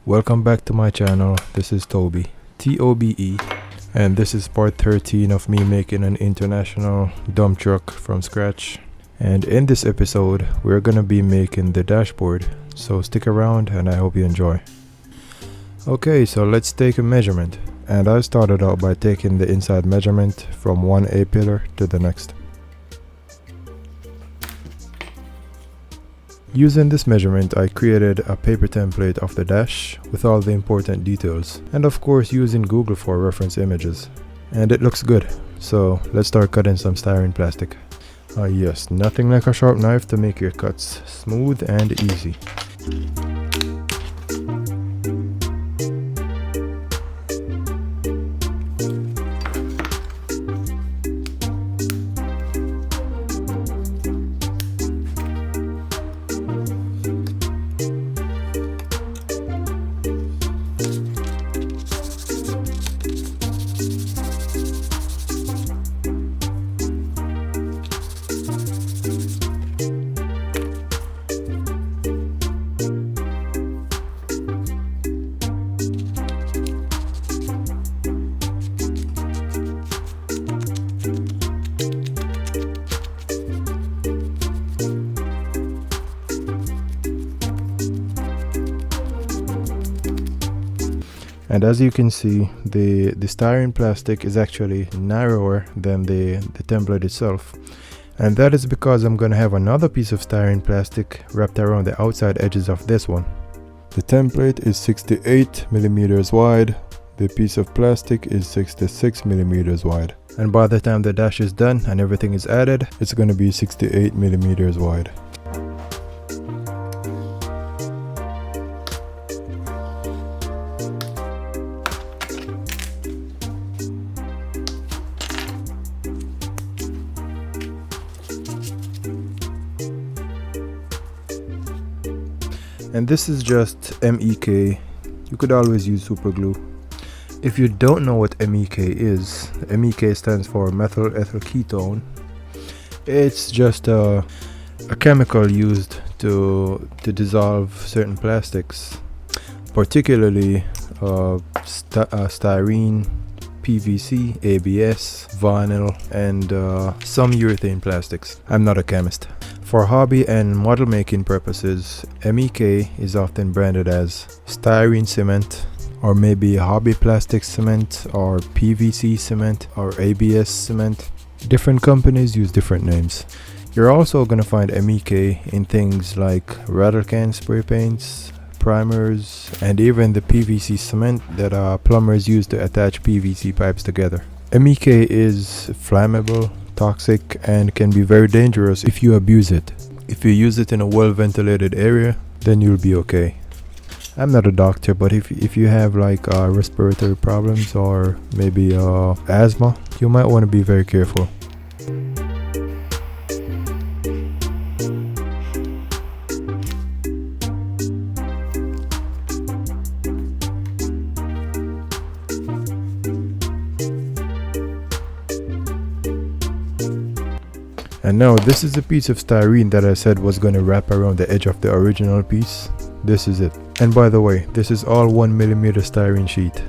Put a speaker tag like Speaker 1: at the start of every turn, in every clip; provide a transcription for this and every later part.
Speaker 1: Welcome back to my channel. This is Toby, T-O-B-E, and this is part 13 of me making an international dump truck from scratch. And in this episode we're gonna be making the dashboard, so stick around and I hope you enjoy. Okay, so let's take a measurement, and I started out by taking the inside measurement from one A-pillar to the next. Using this measurement, I created a paper template of the dash with all the important details, and of course using Google for reference images. And it looks good, so let's start cutting some styrene plastic. Yes, nothing like a sharp knife to make your cuts smooth and easy. And as you can see, the styrene plastic is actually narrower than the template itself. And that is because I'm going to have another piece of styrene plastic wrapped around the outside edges of this one. The template is 68 millimeters wide. The piece of plastic is 66 millimeters wide. And by the time the dash is done and everything is added, it's going to be 68 millimeters wide. And this is just MEK. You could always use super glue. If you don't know what MEK is, MEK stands for methyl ethyl ketone. It's just a chemical used to dissolve certain plastics, particularly styrene, PVC, ABS, vinyl, and some urethane plastics. I'm not a chemist. For hobby and model making purposes, MEK is often branded as styrene cement, or maybe hobby plastic cement, or PVC cement, or ABS cement. Different companies use different names. You're also going to find MEK in things like rattle can spray paints, primers, and even the PVC cement that plumbers use to attach PVC pipes together. MEK is flammable, toxic, and can be very dangerous if you abuse it. If you use it in a well-ventilated area, then you'll be okay. I'm not a doctor, but if you have like respiratory problems or maybe asthma, you might want to be very careful. And now this is the piece of styrene that I said was going to wrap around the edge of the original piece. This is it. And by the way, this is all 1mm styrene sheet.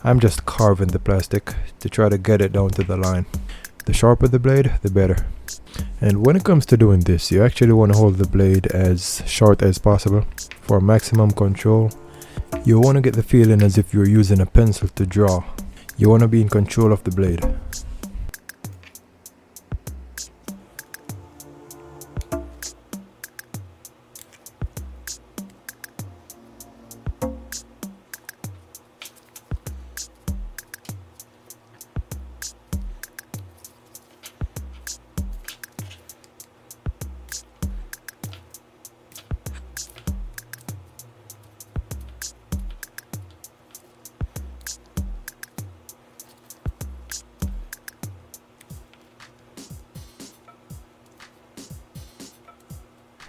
Speaker 1: I'm just carving the plastic to try to get it down to the line. The sharper the blade, the better. And when it comes to doing this, you actually want to hold the blade as short as possible for maximum control. You want to get the feeling as if you're using a pencil to draw. You want to be in control of the blade.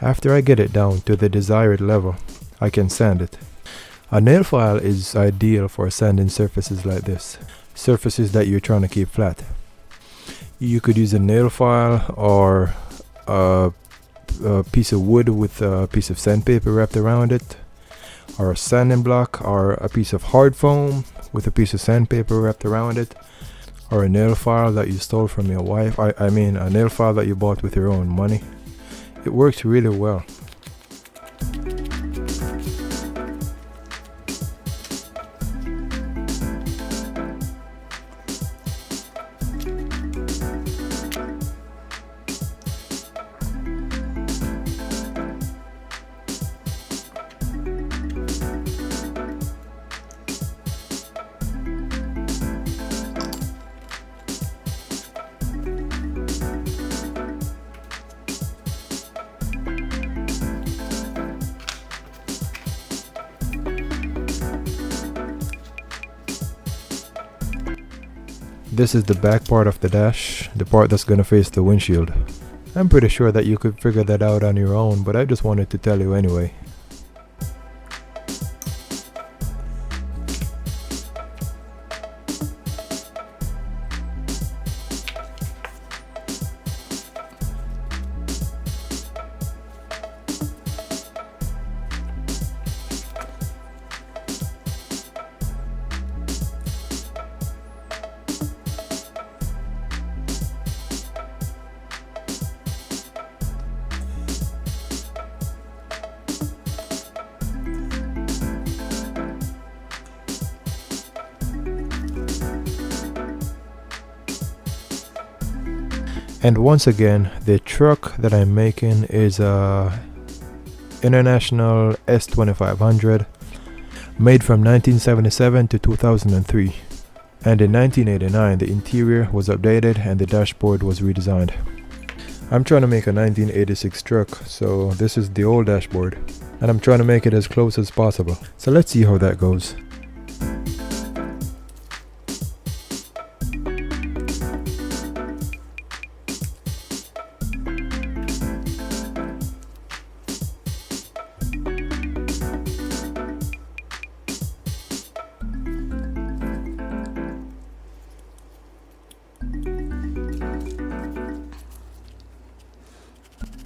Speaker 1: After I get it down to the desired level, I can sand it. A nail file is ideal for sanding surfaces like this, surfaces that you're trying to keep flat. You could use a nail file or a piece of wood with a piece of sandpaper wrapped around it, or a sanding block, or a piece of hard foam with a piece of sandpaper wrapped around it, or a nail file that you stole from your wife. I mean a nail file that you bought with your own money. It works really well. This is the back part of the dash, the part that's gonna face the windshield. I'm pretty sure that you could figure that out on your own, but I just wanted to tell you anyway. And once again, the truck that I'm making is a International S2500, made from 1977 to 2003. And in 1989, the interior was updated and the dashboard was redesigned. I'm trying to make a 1986 truck, so this is the old dashboard, and I'm trying to make it as close as possible. So let's see how that goes.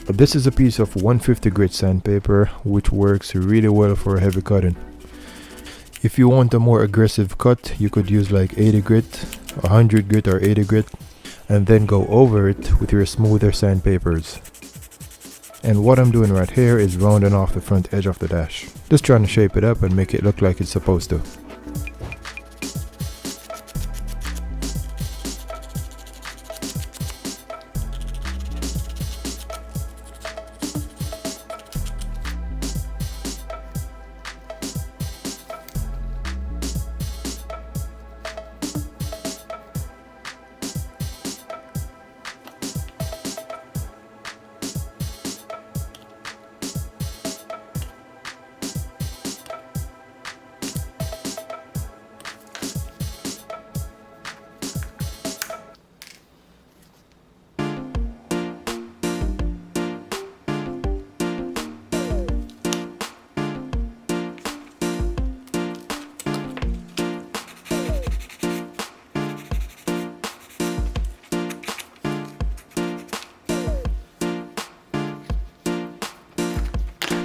Speaker 1: But this is a piece of 150 grit sandpaper, which works really well for heavy cutting. If you want a more aggressive cut, you could use like 80 grit, 100 grit or 80 grit, and then go over it with your smoother sandpapers. And what I'm doing right here is rounding off the front edge of the dash. Just trying to shape it up and make it look like it's supposed to.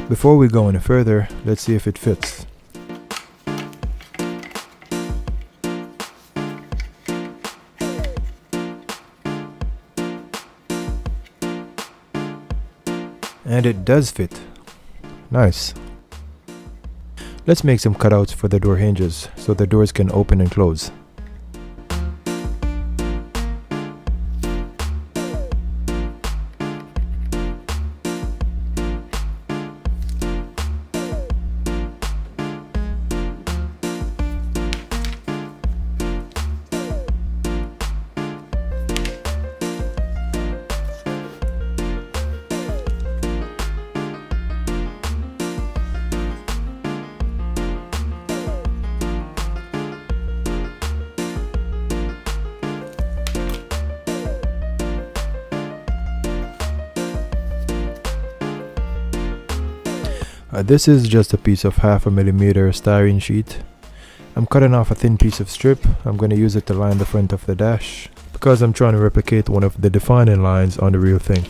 Speaker 1: Before we go any further, let's see if it fits. And it does fit. Nice. Let's make some cutouts for the door hinges so the doors can open and close. This is just a piece of 0.5 millimeter styrene sheet. I'm cutting off a thin piece of strip. I'm going to use it to line the front of the dash because I'm trying to replicate one of the defining lines on the real thing.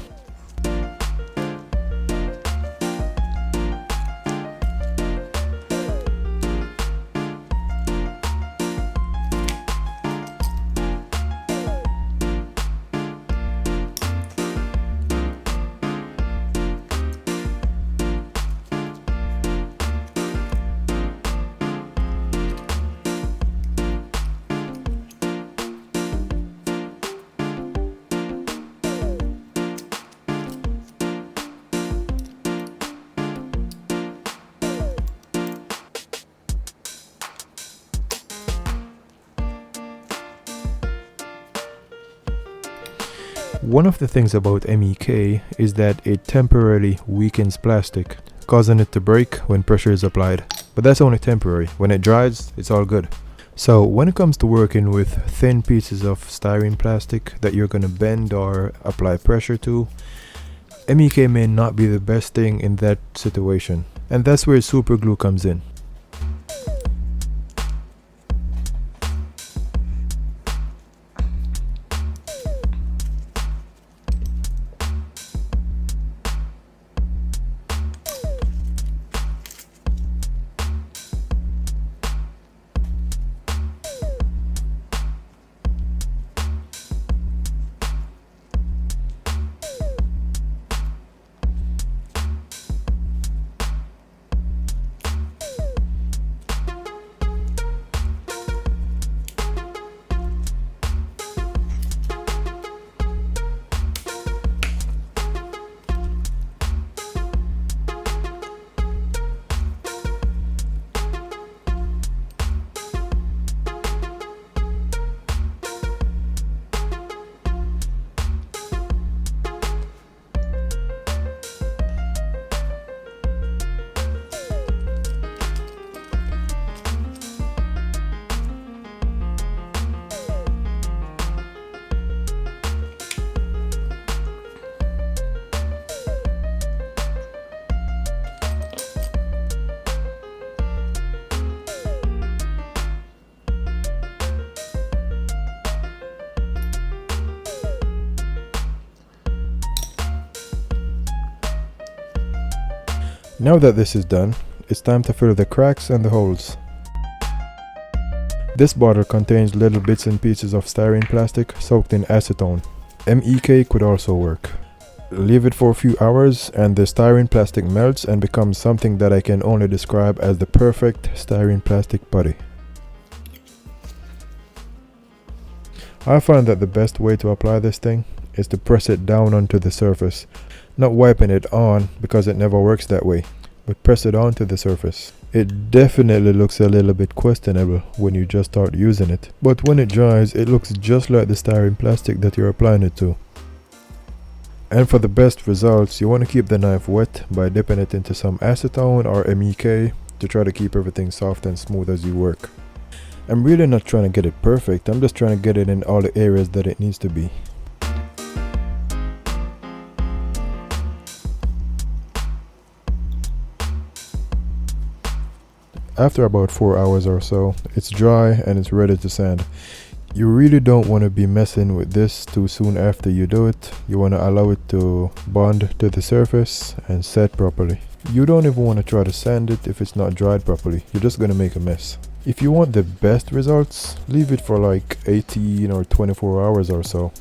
Speaker 1: One of the things about MEK is that it temporarily weakens plastic, causing it to break when pressure is applied. But that's only temporary. When it dries, it's all good. So when it comes to working with thin pieces of styrene plastic that you're going to bend or apply pressure to, MEK may not be the best thing in that situation. And that's where super glue comes in. Now that this is done, it's time to fill the cracks and the holes. This bottle contains little bits and pieces of styrene plastic soaked in acetone. MEK could also work. Leave it for a few hours and the styrene plastic melts and becomes something that I can only describe as the perfect styrene plastic putty. I find that the best way to apply this thing is to press it down onto the surface. Not wiping it on because it never works that way, but press it onto the surface. It definitely looks a little bit questionable when you just start using it, but when it dries it looks just like the styrene plastic that you're applying it to. And for the best results, you want to keep the knife wet by dipping it into some acetone or MEK to try to keep everything soft and smooth as you work. I'm really not trying to get it perfect, I'm just trying to get it in all the areas that it needs to be. After about 4 hours or so, it's dry and it's ready to sand. You really don't want to be messing with this too soon after you do it. You want to allow it to bond to the surface and set properly. You don't even want to try to sand it if it's not dried properly. You're just going to make a mess. If you want the best results, leave it for like 18 or 24 hours or so.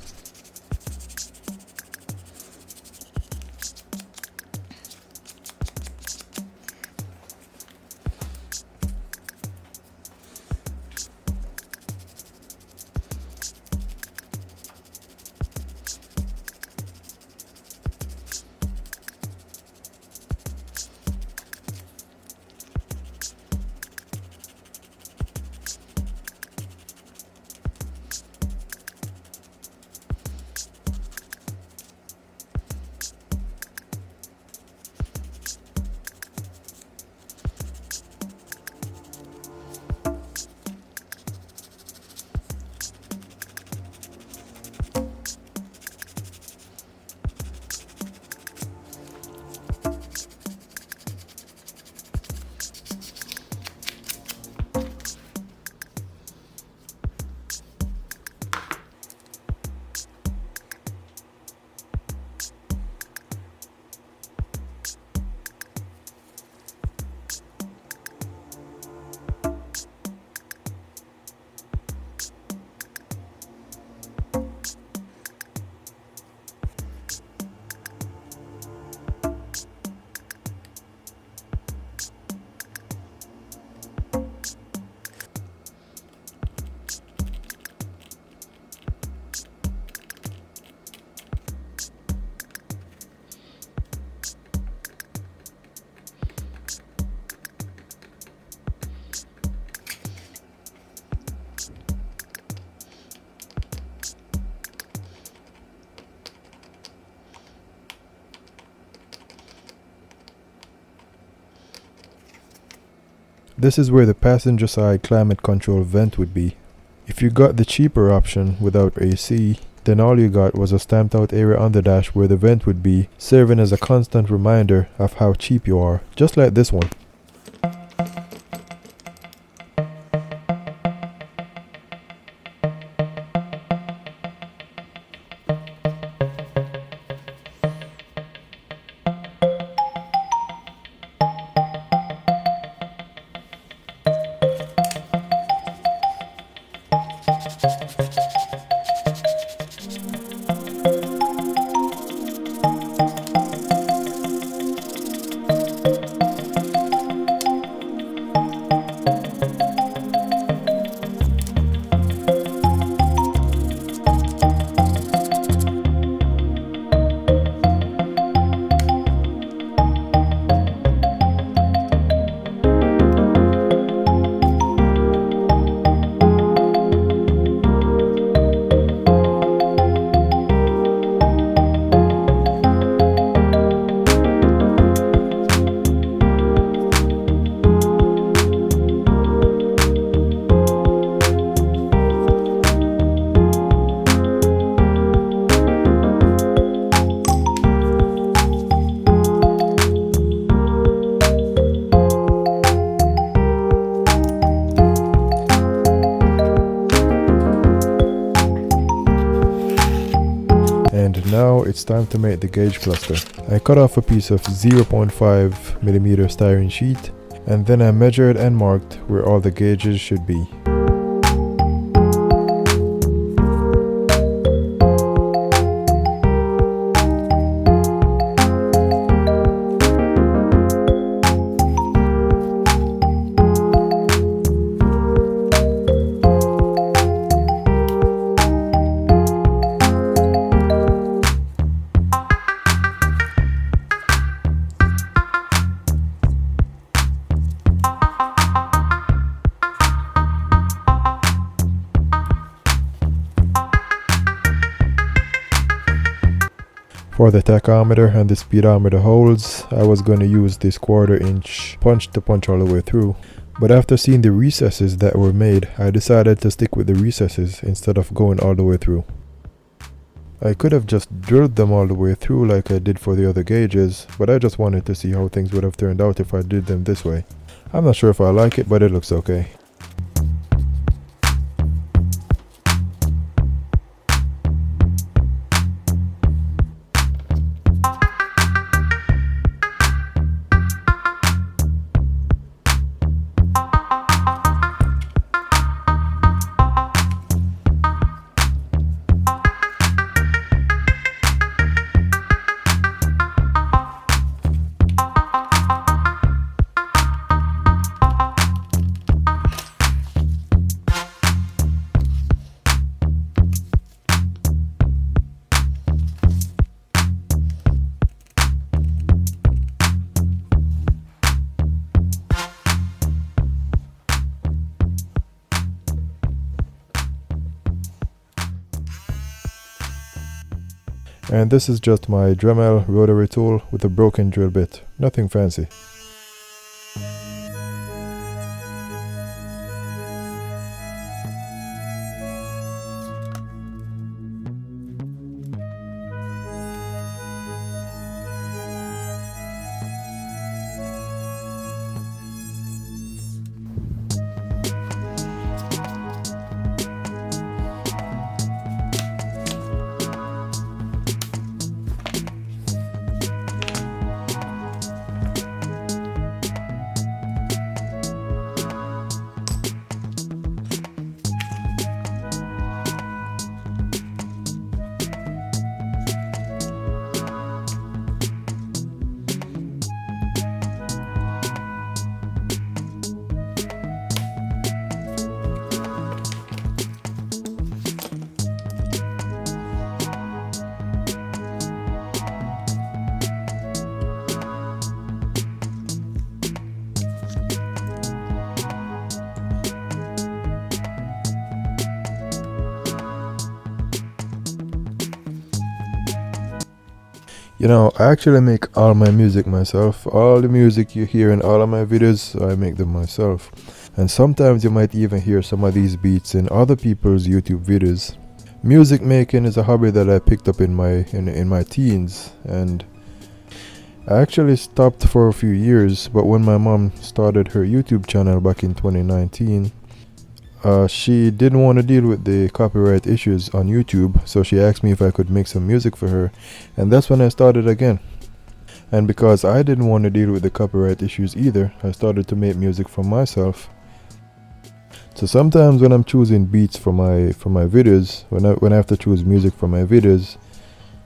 Speaker 1: This is where the passenger side climate control vent would be. If you got the cheaper option without AC, then all you got was a stamped out area on the dash where the vent would be, serving as a constant reminder of how cheap you are, just like this one. And now it's time to make the gauge cluster. I cut off a piece of 0.5mm styrene sheet, and then I measured and marked where all the gauges should be. For the tachometer and the speedometer holes, I was going to use this 1/4 inch punch to punch all the way through. But after seeing the recesses that were made, I decided to stick with the recesses instead of going all the way through. I could have just drilled them all the way through like I did for the other gauges, but I just wanted to see how things would have turned out if I did them this way. I'm not sure if I like it, but it looks okay. And this is just my Dremel rotary tool with a broken drill bit, nothing fancy. You know, I actually make all my music myself. All the music you hear in all of my videos, I make them myself. And sometimes you might even hear some of these beats in other people's YouTube videos. Music making is a hobby that I picked up in my teens, and I actually stopped for a few years, but when my mom started her YouTube channel back in 2019, she didn't want to deal with the copyright issues on YouTube, so she asked me if I could make some music for her, and that's when I started again. And because I didn't want to deal with the copyright issues either, I started to make music for myself. So sometimes when I'm choosing beats for my videos, when I have to choose music for my videos,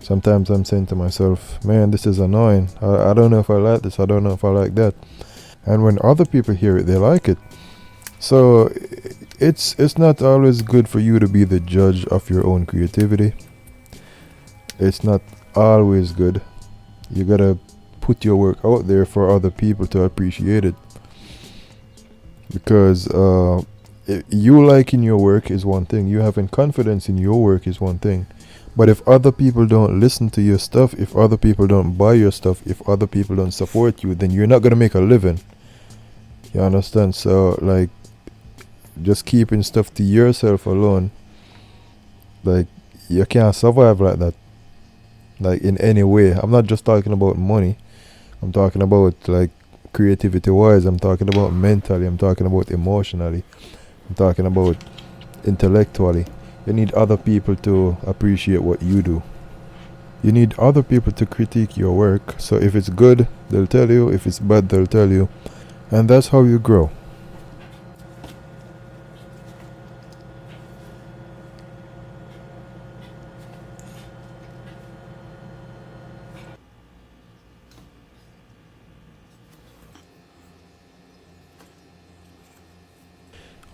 Speaker 1: sometimes I'm saying to myself, man, this is annoying. I don't know if I like this, I don't know if I like that. And when other people hear it, they like it. So it's not always good for you to be the judge of your own creativity. It's not always good. You gotta put your work out there for other people to appreciate it. Because you liking your work is one thing, you having confidence in your work is one thing, but if other people don't listen to your stuff, if other people don't buy your stuff, if other people don't support you, then you're not gonna make a living. You understand? So like, just keeping stuff to yourself alone, like, you can't survive like that, like, in any way. I'm not just talking about money, I'm talking about like creativity wise, I'm talking about mentally, I'm talking about emotionally, I'm talking about intellectually. You need other people to appreciate what you do. You need other people to critique your work. So if it's good, they'll tell you. If it's bad, they'll tell you. And that's how you grow.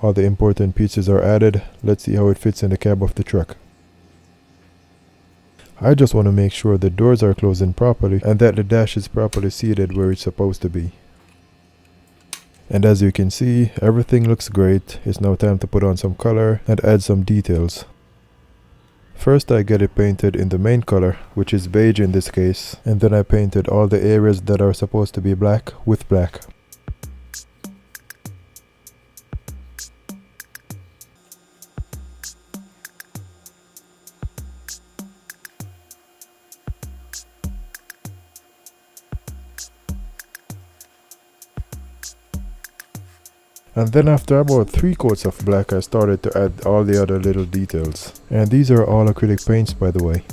Speaker 1: All the important pieces are added. Let's see how it fits in the cab of the truck. I just want to make sure the doors are closing properly and that the dash is properly seated where it's supposed to be. And as you can see, everything looks great. It's now time to put on some color and add some details. First I get it painted in the main color, which is beige in this case, and then I painted all the areas that are supposed to be black with black. And then after about 3 coats of black, I started to add all the other little details. And these are all acrylic paints, by the way.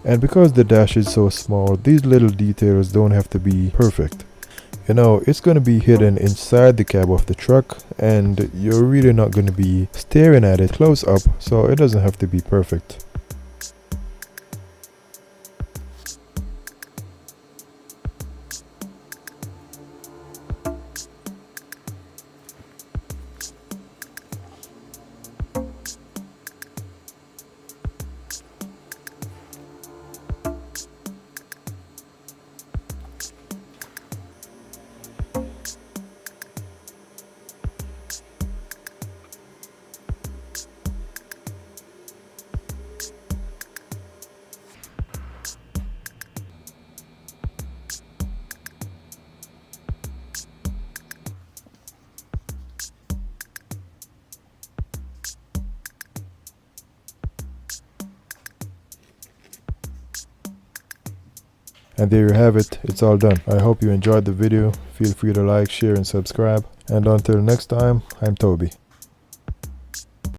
Speaker 1: And because the dash is so small, these little details don't have to be perfect. You know, it's going to be hidden inside the cab of the truck, and you're really not going to be staring at it close up, so it doesn't have to be perfect. And there you have it, it's all done. I hope you enjoyed the video. Feel free to like, share and subscribe. And until next time, I'm Toby.